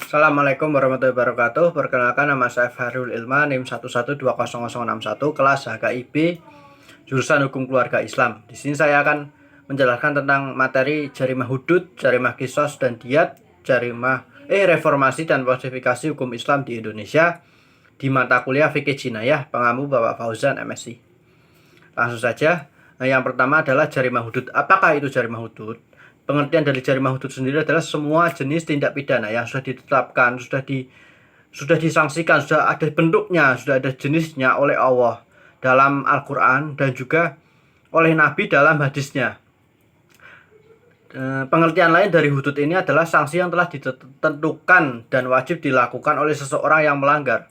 Assalamualaikum warahmatullahi wabarakatuh. Perkenalkan, nama saya Fahrul Ilman, NIM 1120061, kelas HKIB, jurusan Hukum Keluarga Islam. Di sini saya akan menjelaskan tentang materi jarimah hudud, jarimah kisos dan diat, reformasi dan falsifikasi hukum Islam di Indonesia di mata kuliah Fikih Jinayah, pengampu Bapak Fauzan MSI. Langsung saja. Yang pertama adalah jarimah hudud. Apakah itu jarimah hudud? Pengertian dari jarimah hudud sendiri adalah semua jenis tindak pidana yang sudah ditetapkan, sudah disangsikan, sudah ada bentuknya, sudah ada jenisnya oleh Allah dalam Al-Quran dan juga oleh Nabi dalam hadisnya. Pengertian lain dari hudud ini adalah sanksi yang telah ditentukan dan wajib dilakukan oleh seseorang yang melanggar.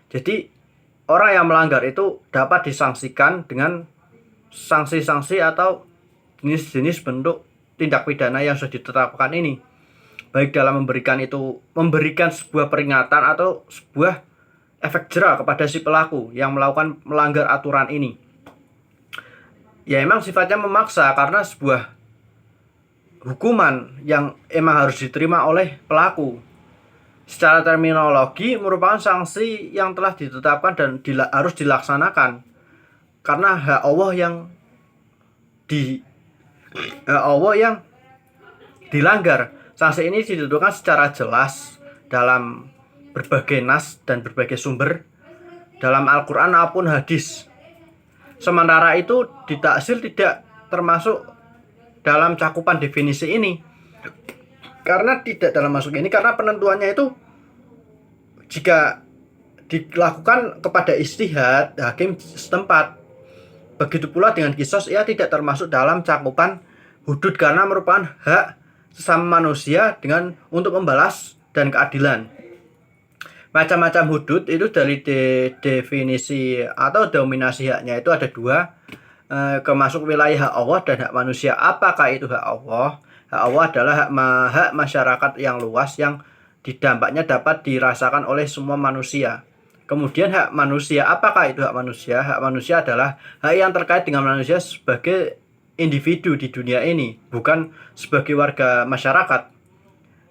Jadi orang yang melanggar itu dapat disangsikan dengan sanksi-sanksi atau jenis-jenis bentuk tindak pidana yang sudah ditetapkan ini, baik dalam memberikan sebuah peringatan atau sebuah efek jera kepada si pelaku yang melakukan melanggar aturan ini. Ya emang sifatnya memaksa karena sebuah hukuman yang emang harus diterima oleh pelaku. Secara terminologi merupakan sanksi yang telah ditetapkan dan harus dilaksanakan karena hak Allah yang dilanggar. Sanksi ini ditentukan secara jelas dalam berbagai nas dan berbagai sumber dalam Al-Quran maupun hadis. Sementara itu di taksil tidak termasuk dalam cakupan definisi ini, karena tidak dalam masuk ini, karena penentuannya itu jika dilakukan kepada ijtihad hakim setempat. Begitu pula dengan kisos, ia tidak termasuk dalam cakupan hudud karena merupakan hak sesama manusia untuk membalas dan keadilan. Macam-macam hudud itu dari definisi atau dominasi haknya itu ada dua, kemasuk wilayah hak Allah dan hak manusia. Apakah itu hak Allah? Hak Allah adalah hak masyarakat yang luas yang dampaknya dapat dirasakan oleh semua manusia. Kemudian hak manusia, apakah itu hak manusia? Hak manusia adalah hak yang terkait dengan manusia sebagai individu di dunia ini, bukan sebagai warga masyarakat.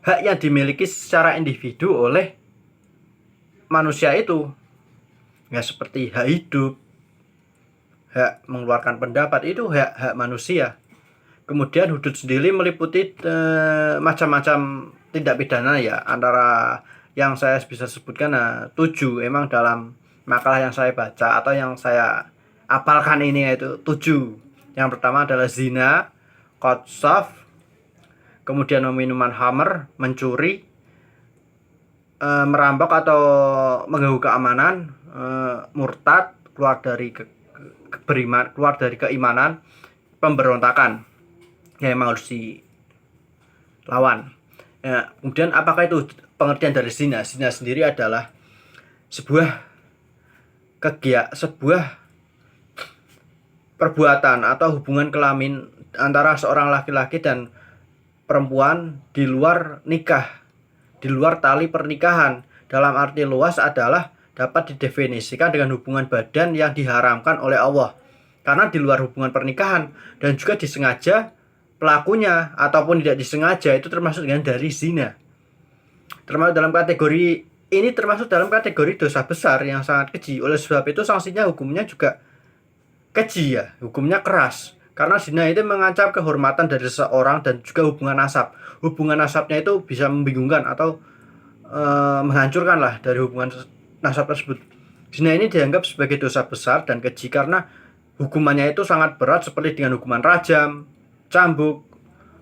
Hak yang dimiliki secara individu oleh manusia itu, ya seperti hak hidup, hak mengeluarkan pendapat, itu hak manusia. Kemudian hudud sendiri meliputi macam-macam tindak pidana ya, antara yang saya bisa sebutkan 7 emang dalam makalah yang saya baca atau yang saya apalkan ini, yaitu 7. Yang pertama adalah zina, qadzaf, kemudian meminumkan khamr, mencuri, merampok atau mengganggu keamanan, murtad, keluar dari keimanan, pemberontakan. Ya emang harus dilawan. Ya, kemudian apakah itu pengertian dari zina? Zina sendiri adalah sebuah perbuatan atau hubungan kelamin antara seorang laki-laki dan perempuan di luar nikah, di luar tali pernikahan. Dalam arti luas adalah dapat didefinisikan dengan hubungan badan yang diharamkan oleh Allah karena di luar hubungan pernikahan, dan juga disengaja pelakunya ataupun tidak disengaja, itu termasuk dengan dari zina. Termasuk dalam kategori dosa besar yang sangat keji. Oleh sebab itu sanksinya, hukumnya juga keji ya, hukumnya keras. Karena zina itu mengancam kehormatan dari seseorang dan juga hubungan nasab. Hubungan nasabnya itu bisa membingungkan atau menghancurkan lah dari hubungan nasab tersebut. Zina ini dianggap sebagai dosa besar dan keji karena hukumannya itu sangat berat, seperti dengan hukuman rajam, cambuk,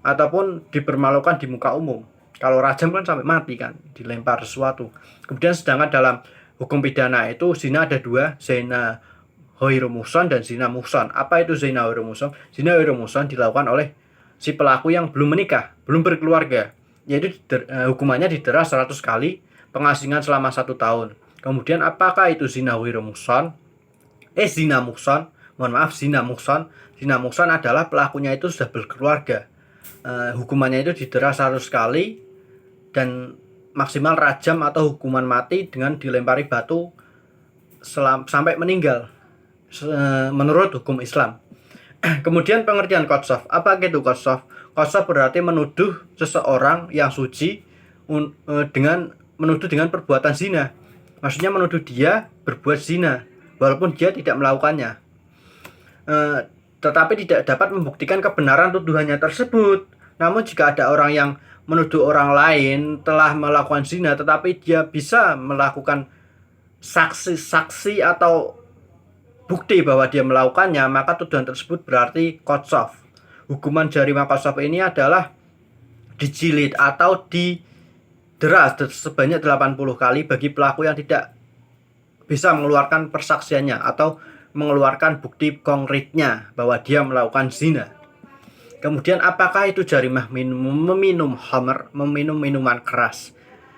ataupun dipermalukan di muka umum. Kalau rajam kan sampai mati kan, dilempar sesuatu. Kemudian sedangkan dalam hukum pidana itu zina ada dua, zina ghairu muhsan dan zina muhsan. Apa itu zina ghairu muhsan? Zina ghairu muhsan dilakukan oleh si pelaku yang belum menikah, belum berkeluarga, yaitu hukumannya didera 100 kali, pengasingan selama 1 tahun. Kemudian apakah itu zina ghairu muhsan? Zina muhsan. Zina muhsan. Zina muhsan adalah pelakunya itu sudah berkeluarga. Hukumannya itu didera 100 kali dan maksimal rajam atau hukuman mati dengan dilempari batu sampai meninggal menurut hukum Islam. Kemudian pengertian qadzaf. Apa itu qadzaf? Qadzaf berarti menuduh seseorang yang suci dengan menuduh dengan perbuatan zina. Maksudnya menuduh dia berbuat zina walaupun dia tidak melakukannya. Tetapi tidak dapat membuktikan kebenaran tuduhannya tersebut. Namun jika ada orang yang menuduh orang lain telah melakukan zina tetapi dia bisa melakukan saksi-saksi atau bukti bahwa dia melakukannya, maka tuduhan tersebut berarti qadhaf. Hukuman jarimah qadhaf ini adalah dijilid atau dideras sebanyak 80 kali bagi pelaku yang tidak bisa mengeluarkan persaksiannya atau mengeluarkan bukti konkretnya bahwa dia melakukan zina. Kemudian apakah itu jarimah meminum khamr, meminum minuman keras?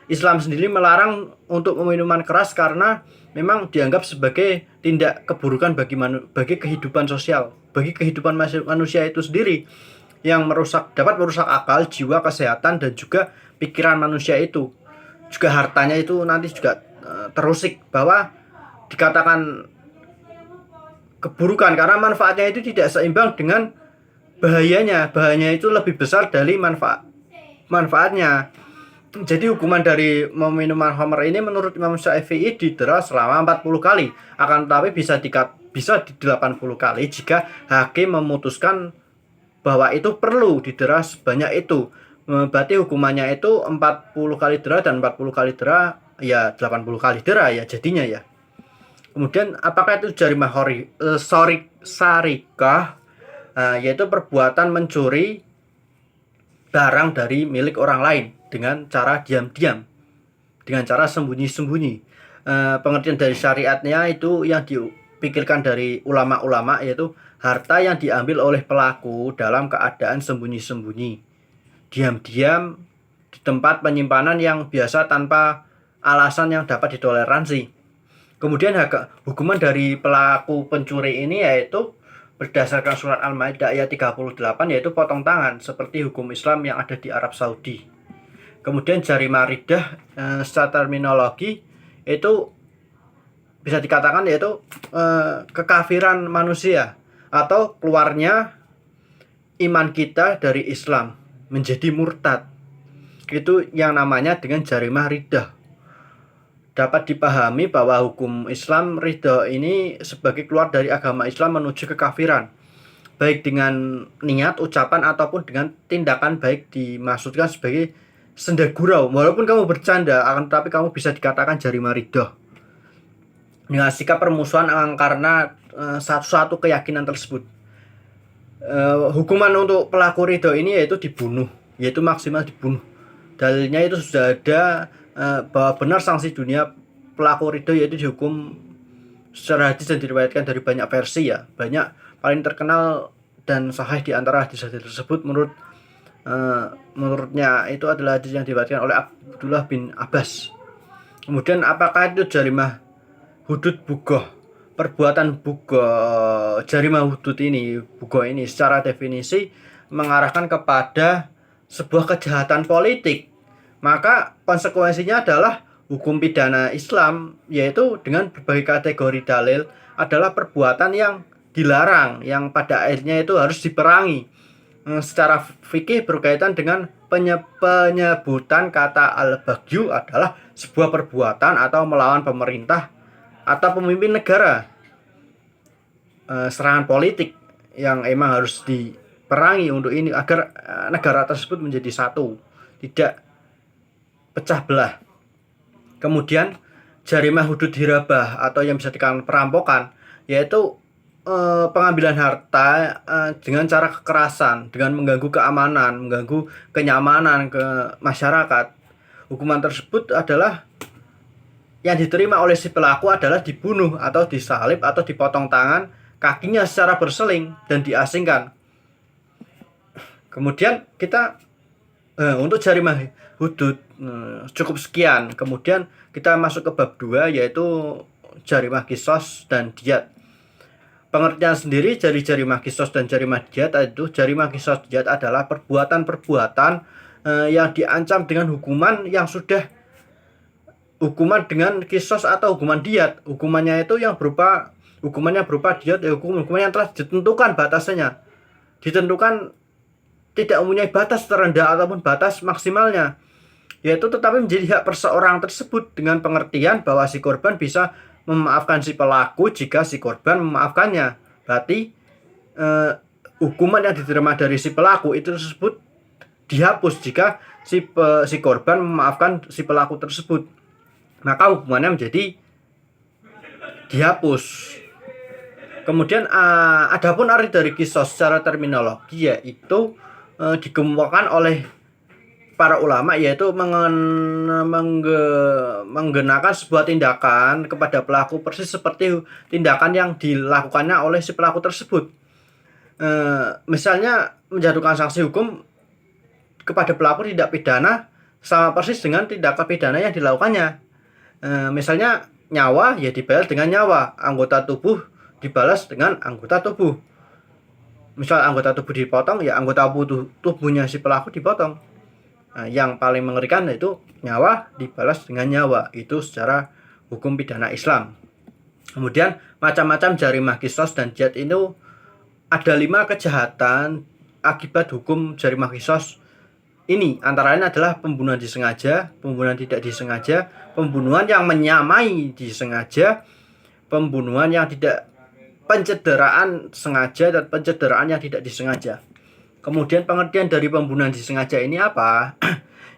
Islam sendiri melarang untuk minuman keras karena memang dianggap sebagai tindak keburukan bagi kehidupan sosial, bagi kehidupan manusia itu sendiri yang dapat merusak akal, jiwa, kesehatan dan juga pikiran manusia itu. Juga hartanya itu nanti juga terusik, bahwa dikatakan keburukan karena manfaatnya itu tidak seimbang dengan bahayanya. Bahayanya itu lebih besar dari manfaatnya. Jadi hukuman dari minuman khamr ini menurut Imam Syafi'i didera selama 40 kali. Akan tetapi bisa di 80 kali jika hakim memutuskan bahwa itu perlu didera sebanyak itu. Berarti hukumannya itu 40 kali dera dan 40 kali dera ya 80 kali dera ya jadinya ya. Kemudian apakah itu jarimah sarikah? Yaitu perbuatan mencuri barang dari milik orang lain dengan cara diam-diam, dengan cara sembunyi-sembunyi. Pengertian dari syariatnya itu yang dipikirkan dari ulama-ulama yaitu harta yang diambil oleh pelaku dalam keadaan sembunyi-sembunyi, diam-diam di tempat penyimpanan yang biasa tanpa alasan yang dapat ditoleransi. Kemudian hukuman dari pelaku pencuri ini yaitu berdasarkan surat Al-Maidah ayat 38 yaitu potong tangan seperti hukum Islam yang ada di Arab Saudi. Kemudian jarimah riddah secara terminologi itu bisa dikatakan yaitu kekafiran manusia atau keluarnya iman kita dari Islam menjadi murtad. Itu yang namanya dengan jarimah riddah. Dapat dipahami bahwa hukum Islam ridha ini sebagai keluar dari agama Islam menuju kekafiran, baik dengan niat, ucapan ataupun dengan tindakan, baik dimaksudkan sebagai senda gurau. Walaupun kamu bercanda, akan tetapi kamu bisa dikatakan jarimah ridha dengan sikap permusuhan karena satu keyakinan tersebut. Hukuman untuk pelaku ridha ini yaitu dibunuh, yaitu maksimal dibunuh. Dalilnya itu sudah ada bahwa benar sanksi dunia pelaku ridha yaitu dihukum secara hadis dan diriwayatkan dari banyak versi ya. Banyak, paling terkenal dan sahih di antara hadis-hadis tersebut menurutnya itu adalah hadis yang diriwayatkan oleh Abdullah bin Abbas. Kemudian apakah itu jarimah hudud bugoh? Perbuatan bugoh, jarimah hudud ini, bugoh ini secara definisi mengarahkan kepada sebuah kejahatan politik. Maka konsekuensinya adalah hukum pidana Islam, yaitu dengan berbagai kategori dalil adalah perbuatan yang dilarang, yang pada akhirnya itu harus diperangi. Secara fikih berkaitan dengan penyebutan kata al-baghyu adalah sebuah perbuatan atau melawan pemerintah atau pemimpin negara, serangan politik yang emang harus diperangi untuk ini agar negara tersebut menjadi satu, tidak pecah belah. Kemudian jarimah hudud hirabah atau yang bisa dikatakan perampokan, yaitu pengambilan harta dengan cara kekerasan, dengan mengganggu keamanan, mengganggu kenyamanan ke masyarakat. Hukuman tersebut adalah yang diterima oleh si pelaku adalah dibunuh atau disalib atau dipotong tangan, kakinya secara berseling dan diasingkan. Kemudian kita untuk jarimah hudud cukup sekian. Kemudian kita masuk ke bab 2 yaitu jarimah qisas dan diyat. Pengertian sendiri dari jarimah qisas dan jarimah diyat itu jarimah qisas diyat adalah perbuatan-perbuatan yang diancam dengan hukuman yang sudah hukuman dengan qisas atau hukuman diyat. Hukumannya itu yang berupa diyat, hukuman yang telah ditentukan batasannya. Ditentukan tidak mempunyai batas terendah ataupun batas maksimalnya. yaitu tetapi menjadi hak perseorang tersebut dengan pengertian bahwa si korban bisa memaafkan si pelaku jika si korban memaafkannya. Berarti hukuman yang diterima dari si pelaku itu tersebut dihapus jika si korban memaafkan si pelaku tersebut, maka hukumannya menjadi dihapus. Kemudian adapun arti dari kisos secara terminologi yaitu dikemukakan oleh para ulama, yaitu menggenakan sebuah tindakan kepada pelaku persis seperti tindakan yang dilakukannya oleh si pelaku tersebut. Misalnya menjatuhkan sanksi hukum kepada pelaku tindak pidana sama persis dengan tindakan pidana yang dilakukannya. Misalnya nyawa ya dibalas dengan nyawa, anggota tubuh dibalas dengan anggota tubuh. Misal anggota tubuh dipotong, ya anggota tubuhnya si pelaku dipotong. Yang paling mengerikan yaitu nyawa dibalas dengan nyawa, itu secara hukum pidana Islam. Kemudian macam-macam jarimah kisos dan jihad itu ada 5 kejahatan akibat hukum jarimah kisos ini. Antara lain adalah pembunuhan disengaja, pembunuhan tidak disengaja, pembunuhan yang menyamai disengaja, pembunuhan yang tidak pencederaan sengaja, dan pencederaan yang tidak disengaja. Kemudian pengertian dari pembunuhan disengaja ini apa?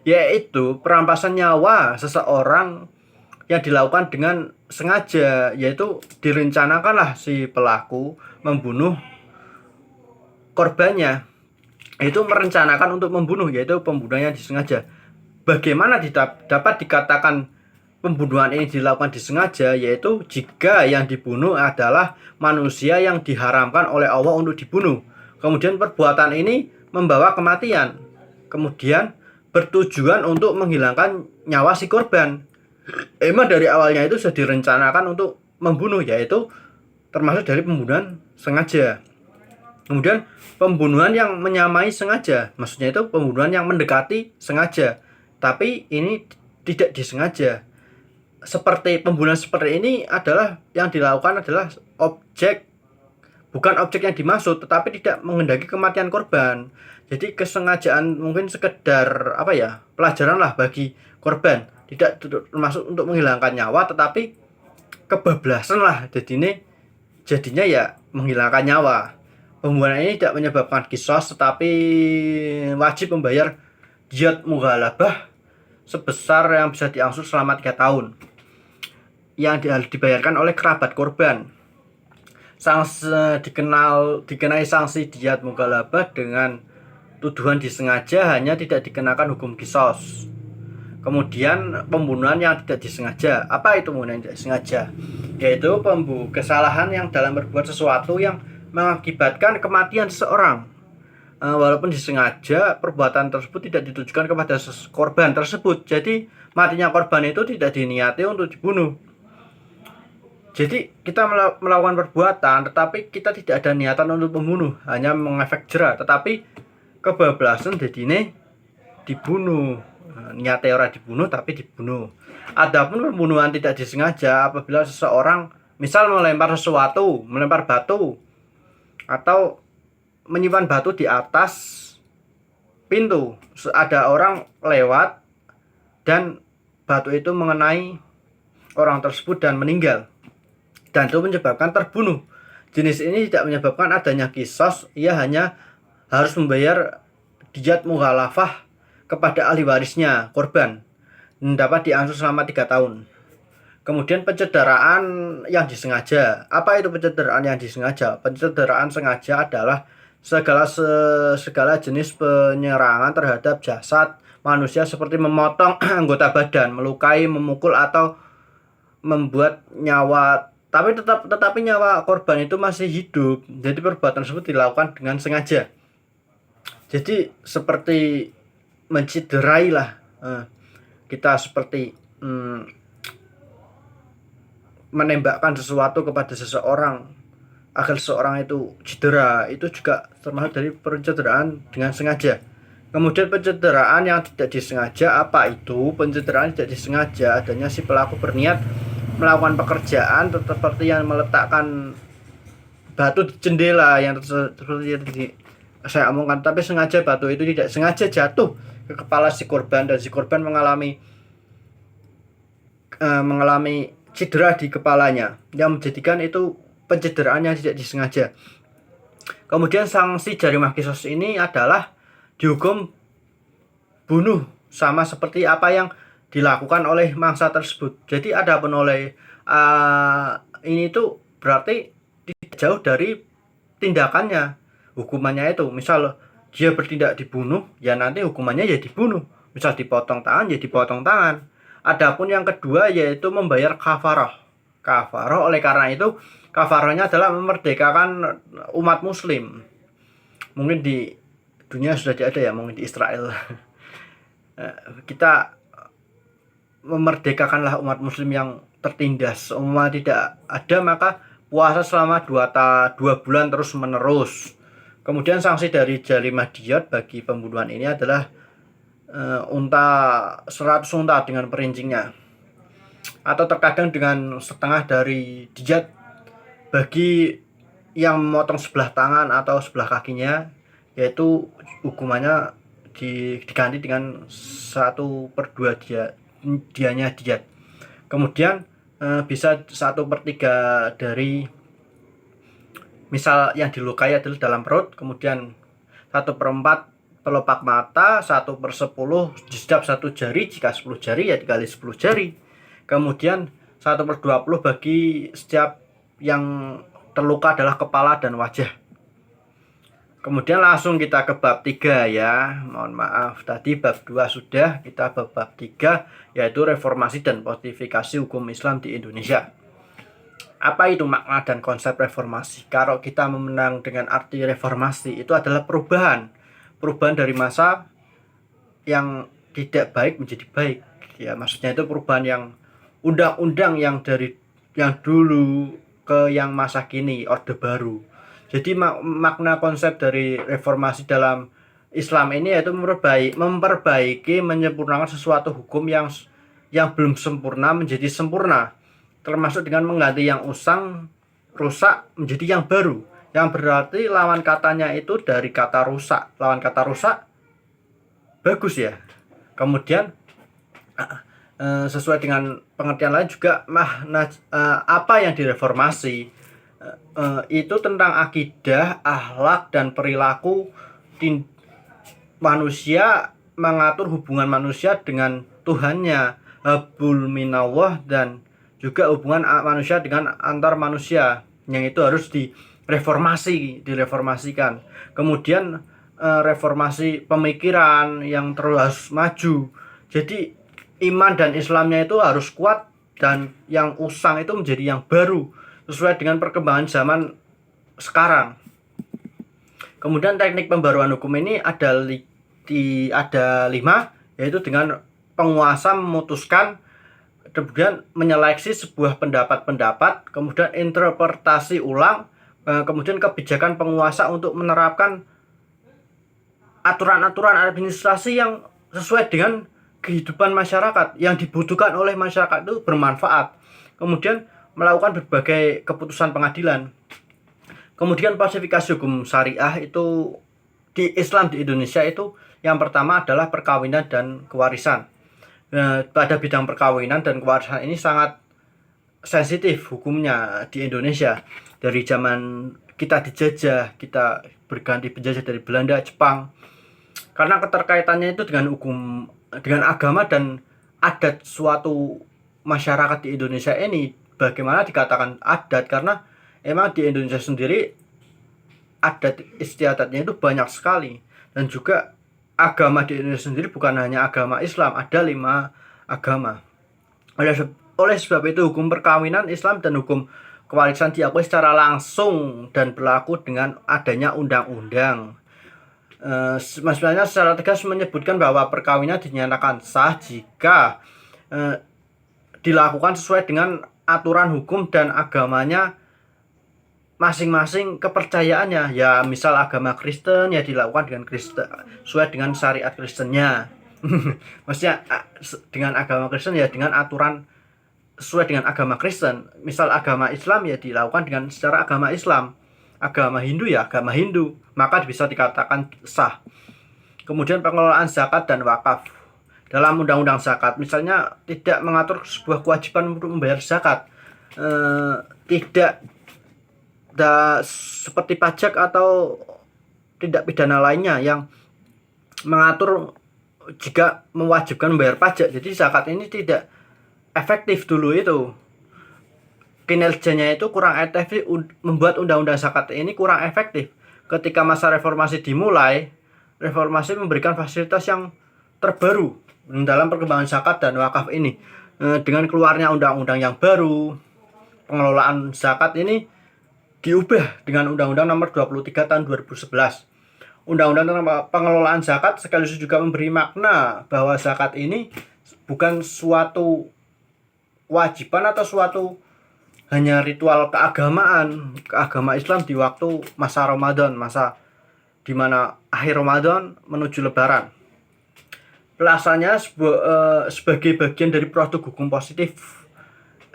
Yaitu perampasan nyawa seseorang yang dilakukan dengan sengaja, yaitu direncanakanlah si pelaku membunuh korbannya. Itu merencanakan untuk membunuh, yaitu pembunuhan yang disengaja. Bagaimana dapat dikatakan pembunuhan ini dilakukan disengaja? Yaitu jika yang dibunuh adalah manusia yang diharamkan oleh Allah untuk dibunuh, kemudian perbuatan ini membawa kematian, kemudian bertujuan untuk menghilangkan nyawa si korban. Emang dari awalnya itu sudah direncanakan untuk membunuh, yaitu termasuk dari pembunuhan sengaja. Kemudian pembunuhan yang menyamai sengaja, maksudnya itu pembunuhan yang mendekati sengaja, tapi ini tidak disengaja. Seperti pembunuhan seperti ini adalah yang dilakukan adalah bukan objek yang dimaksud, tetapi tidak menghendaki kematian korban. Jadi kesengajaan mungkin sekedar pelajaran lah bagi korban, tidak termasuk untuk menghilangkan nyawa, tetapi kebablasan lah jadinya ya menghilangkan nyawa. Pembunuhan ini tidak menyebabkan kisos, tetapi wajib membayar diyat mughalabah sebesar yang bisa diangsur selama 3 tahun yang dibayarkan oleh kerabat korban. Dikenai sanksi diyat mughalabah dengan tuduhan disengaja, hanya tidak dikenakan hukum kisos. Kemudian pembunuhan yang tidak disengaja. Apa itu pembunuhan yang tidak disengaja? Yaitu kesalahan yang dalam berbuat sesuatu yang mengakibatkan kematian seseorang. Walaupun disengaja, perbuatan tersebut tidak ditujukan kepada korban tersebut. Jadi matinya korban itu tidak diniati untuk dibunuh. Jadi kita melakukan perbuatan, tetapi kita tidak ada niatan untuk membunuh, hanya mengefek jerah. Tetapi kebablasan jadi ini dibunuh. Niatnya orang dibunuh tapi dibunuh. Adapun pembunuhan tidak disengaja apabila seseorang misal melempar sesuatu, melempar batu, atau menyimpan batu di atas pintu. Ada orang lewat dan batu itu mengenai orang tersebut dan meninggal, dan itu menyebabkan terbunuh. Jenis ini tidak menyebabkan adanya kisos, ia hanya harus membayar diyat mughalafah kepada ahli warisnya korban dan dapat diangsur selama 3 tahun. Kemudian pencederaan yang disengaja. Apa itu pencederaan yang disengaja? Pencederaan sengaja adalah segala jenis penyerangan terhadap jasad manusia seperti memotong anggota badan, melukai, memukul, atau membuat nyawa tetapi nyawa korban itu masih hidup. Jadi perbuatan tersebut dilakukan dengan sengaja. Jadi seperti mencederai lah. Kita seperti menembakkan sesuatu kepada seseorang agar seseorang itu cedera, itu juga termasuk dari pencederaan dengan sengaja. Kemudian pencederaan yang tidak disengaja. Apa itu pencederaan tidak disengaja? Adanya si pelaku berniat melakukan pekerjaan seperti yang meletakkan batu di jendela yang seperti saya omongkan, tapi sengaja batu itu tidak sengaja jatuh ke kepala si korban, dan si korban mengalami cedera di kepalanya yang menjadikan itu pencederaan yang tidak disengaja. Kemudian sanksi jarimah kisos ini adalah dihukum bunuh, sama seperti apa yang dilakukan oleh mangsa tersebut. Jadi adapun oleh ini tuh berarti tidak jauh dari tindakannya, hukumannya itu. Misal dia bertindak dibunuh, ya nanti hukumannya ya dibunuh. Misal dipotong tangan, ya dipotong tangan. Adapun yang kedua yaitu membayar kafarah. Kafarah, oleh karena itu kafarahnya adalah memerdekakan umat muslim. Mungkin di dunia sudah tidak ada ya, mungkin di Israel. Kita memerdekakanlah umat muslim yang tertindas. Umat tidak ada, maka puasa selama 2 bulan terus menerus. Kemudian sanksi dari jarimah diyat bagi pembunuhan ini adalah 100 unta dengan perincinya, atau terkadang dengan setengah dari diyat bagi yang memotong sebelah tangan atau sebelah kakinya, yaitu hukumannya diganti dengan 1/2 dianya diyat. Kemudian bisa 1/3 dari, misal yang dilukai adalah dalam perut, kemudian 1/4 pelopak mata, 1/10 jidat 1 jari, jika 10 jari ya dikali 10 jari. Kemudian 1/20 bagi setiap yang terluka adalah kepala dan wajah. Kemudian langsung kita ke bab 3 ya. Mohon maaf, tadi bab 2 sudah, kita bab 3 yaitu reformasi dan pontifikasi hukum Islam di Indonesia. Apa itu makna dan konsep reformasi? Kalau kita memenang dengan arti reformasi, itu adalah perubahan dari masa yang tidak baik menjadi baik. Ya, maksudnya itu perubahan yang undang-undang yang dari yang dulu ke yang masa kini, orde baru. Jadi makna konsep dari reformasi dalam Islam ini yaitu memperbaiki, menyempurnakan sesuatu hukum yang belum sempurna menjadi sempurna, termasuk dengan mengganti yang usang, rusak menjadi yang baru. Yang berarti lawan katanya itu dari kata rusak. Lawan kata rusak bagus ya. Kemudian sesuai dengan pengertian lain juga makna apa yang direformasi itu tentang akidah, akhlak, dan perilaku manusia, mengatur hubungan manusia dengan Tuhannya, habul minallah, dan juga hubungan manusia dengan antar manusia, yang itu harus direformasikan. Kemudian reformasi pemikiran yang terus maju. Jadi iman dan Islamnya itu harus kuat, dan yang usang itu menjadi yang baru sesuai dengan perkembangan zaman sekarang. Kemudian teknik pembaruan hukum ini ada 5, yaitu dengan penguasa memutuskan, kemudian menyeleksi sebuah pendapat-pendapat, kemudian interpretasi ulang, kemudian kebijakan penguasa untuk menerapkan aturan-aturan administrasi yang sesuai dengan kehidupan masyarakat, yang dibutuhkan oleh masyarakat itu bermanfaat. Kemudian melakukan berbagai keputusan pengadilan. Kemudian falsifikasi hukum syariah itu di Islam di Indonesia itu yang pertama adalah perkawinan dan kewarisan. Pada bidang perkawinan dan kewarisan ini sangat sensitif hukumnya di Indonesia. Dari zaman kita dijajah, kita berganti penjajah dari Belanda, Jepang. Karena keterkaitannya itu dengan hukum, dengan agama dan adat suatu masyarakat di Indonesia ini. Bagaimana dikatakan adat? Karena emang di Indonesia sendiri adat istiadatnya itu banyak sekali, dan juga agama di Indonesia sendiri bukan hanya agama Islam, ada 5 agama. Oleh sebab itu hukum perkawinan Islam dan hukum kewarisan diakui secara langsung dan berlaku dengan adanya undang-undang. Maksudnya secara tegas menyebutkan bahwa perkawinan dinyatakan sah jika dilakukan sesuai dengan aturan hukum dan agamanya masing-masing kepercayaannya. Ya misal agama Kristen ya dilakukan dengan Kristen, sesuai dengan syariat Kristennya. Maksudnya dengan agama Kristen ya dengan aturan sesuai dengan agama Kristen. Misal agama Islam ya dilakukan dengan secara agama Islam. Agama Hindu ya agama Hindu, maka bisa dikatakan sah. Kemudian pengelolaan zakat dan wakaf. Dalam undang-undang zakat misalnya tidak mengatur sebuah kewajiban untuk membayar zakat. Tidak seperti pajak atau tindak pidana lainnya yang mengatur jika mewajibkan membayar pajak. Jadi zakat ini tidak efektif dulu itu. Kinerjanya itu kurang efektif, membuat undang-undang zakat ini kurang efektif. Ketika masa reformasi dimulai, reformasi memberikan fasilitas yang terbaru dalam perkembangan zakat dan wakaf ini. Dengan keluarnya undang-undang yang baru, pengelolaan zakat ini diubah dengan Undang-Undang Nomor 23 Tahun 2011. Undang-undang tentang pengelolaan zakat sekaligus juga memberi makna bahwa zakat ini bukan suatu kewajiban atau suatu hanya ritual keagamaan Islam di waktu masa Ramadan, masa dimana akhir Ramadan menuju Lebaran. Pelaksananya sebagai bagian dari produk hukum positif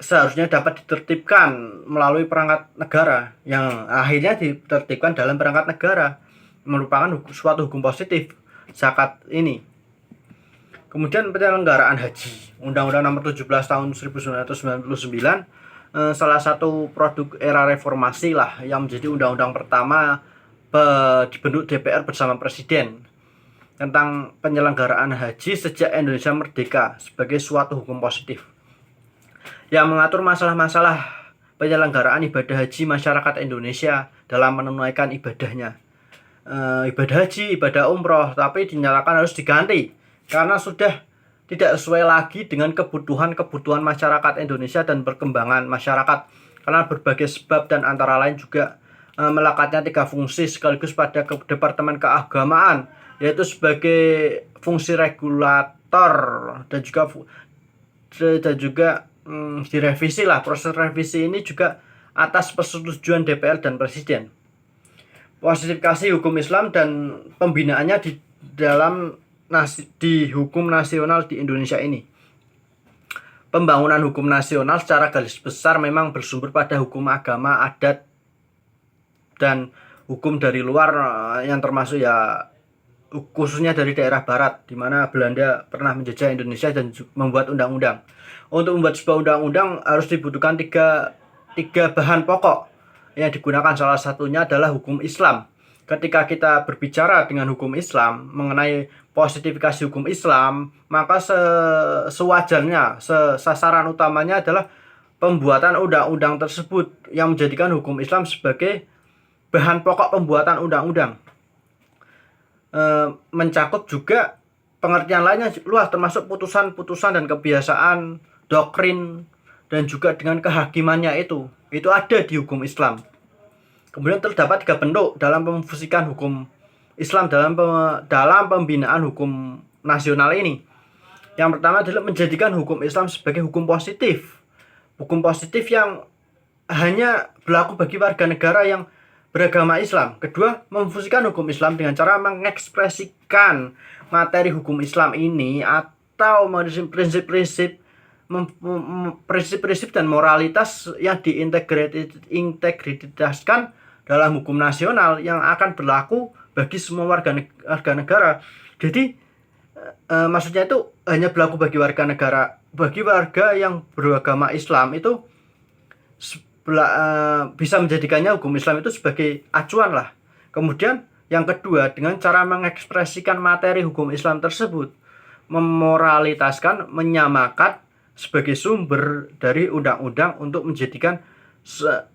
seharusnya dapat ditertibkan melalui perangkat negara, yang akhirnya ditertibkan dalam perangkat negara, merupakan suatu hukum positif zakat ini. Kemudian penyelenggaraan haji, Undang-Undang Nomor 17 Tahun 1999, salah satu produk era reformasi lah, yang menjadi undang-undang pertama dibentuk DPR bersama Presiden tentang penyelenggaraan haji sejak Indonesia merdeka sebagai suatu hukum positif yang mengatur masalah-masalah penyelenggaraan ibadah haji masyarakat Indonesia dalam menunaikan ibadahnya. Ibadah haji, ibadah umroh, tapi dinyatakan harus diganti karena sudah tidak sesuai lagi dengan kebutuhan masyarakat Indonesia dan perkembangan masyarakat, karena berbagai sebab dan antara lain juga melekatnya 3 fungsi sekaligus pada Departemen Keagamaan, yaitu sebagai fungsi regulator dan juga direvisi lah. Proses revisi ini juga atas persetujuan DPR dan Presiden. Posifikasi hukum Islam dan pembinaannya di hukum nasional di Indonesia ini. Pembangunan hukum nasional secara garis besar memang bersumber pada hukum agama, adat, dan hukum dari luar, yang termasuk ya khususnya dari daerah barat, di mana Belanda pernah menjajah Indonesia dan membuat undang-undang. Untuk membuat sebuah undang-undang harus dibutuhkan tiga bahan pokok yang digunakan. Salah satunya adalah hukum Islam. Ketika kita berbicara dengan hukum Islam, mengenai positifikasi hukum Islam, maka sewajarnya, sasaran utamanya adalah pembuatan undang-undang tersebut yang menjadikan hukum Islam sebagai bahan pokok pembuatan undang-undang. Mencakup juga pengertian lainnya luas, termasuk putusan-putusan dan kebiasaan, doktrin, dan juga dengan kehakimannya itu ada di hukum Islam. Kemudian terdapat 3 bentuk dalam memfusikan hukum Islam dalam pembinaan hukum nasional ini. Yang pertama adalah menjadikan hukum Islam sebagai hukum positif. Hukum positif yang hanya berlaku bagi warga negara yang beragama Islam. Kedua, memfusikan hukum Islam dengan cara mengekspresikan materi hukum Islam ini atau prinsip-prinsip dan moralitas yang diintegritaskan dalam hukum nasional yang akan berlaku bagi semua warga negara. Jadi maksudnya itu hanya berlaku bagi warga negara, bagi warga yang beragama Islam itu bisa menjadikannya hukum Islam itu sebagai acuan lah. Kemudian yang kedua, dengan cara mengekspresikan materi hukum Islam tersebut, memoralitaskan, menyamakan sebagai sumber dari undang-undang untuk menjadikan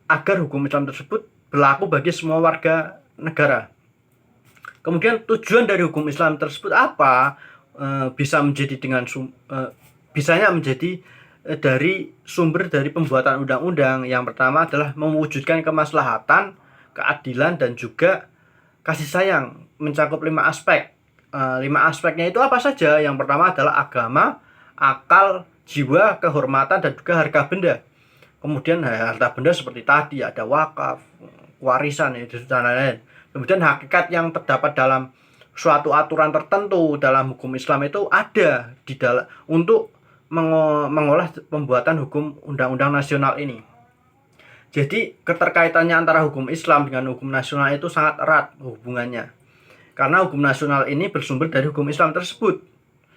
agar hukum Islam tersebut berlaku bagi semua warga negara. Kemudian tujuan dari hukum Islam tersebut apa? Bisanya menjadi dari sumber dari pembuatan undang-undang. Yang pertama adalah mewujudkan kemaslahatan, keadilan, dan juga kasih sayang, mencakup 5 aspek. 5 aspeknya itu apa saja? Yang pertama adalah agama, akal, jiwa, kehormatan, dan juga harga benda. Kemudian harta benda seperti tadi ada wakaf, warisan, dan lain-lain. Kemudian hakikat yang terdapat dalam suatu aturan tertentu dalam hukum Islam itu ada di dalam untuk mengolah pembuatan hukum undang-undang nasional ini. Jadi keterkaitannya antara hukum Islam dengan hukum nasional itu sangat erat hubungannya. Karena hukum nasional ini bersumber dari hukum Islam tersebut.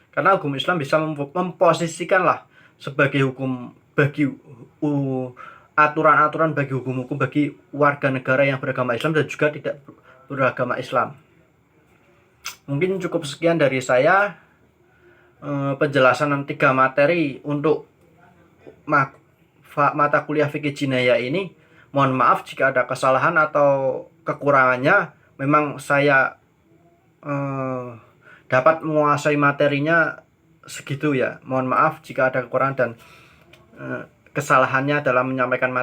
Karena hukum Islam bisa memposisikanlah sebagai hukum bagi aturan-aturan bagi hukum-hukum bagi warga negara yang beragama Islam dan juga tidak beragama Islam. Mungkin cukup sekian dari saya penjelasan 3 materi untuk mata kuliah fikih jinayah ini. Mohon maaf jika ada kesalahan atau kekurangannya. Memang saya dapat menguasai materinya segitu ya. Mohon maaf jika ada kekurangan dan kesalahannya dalam menyampaikan materi.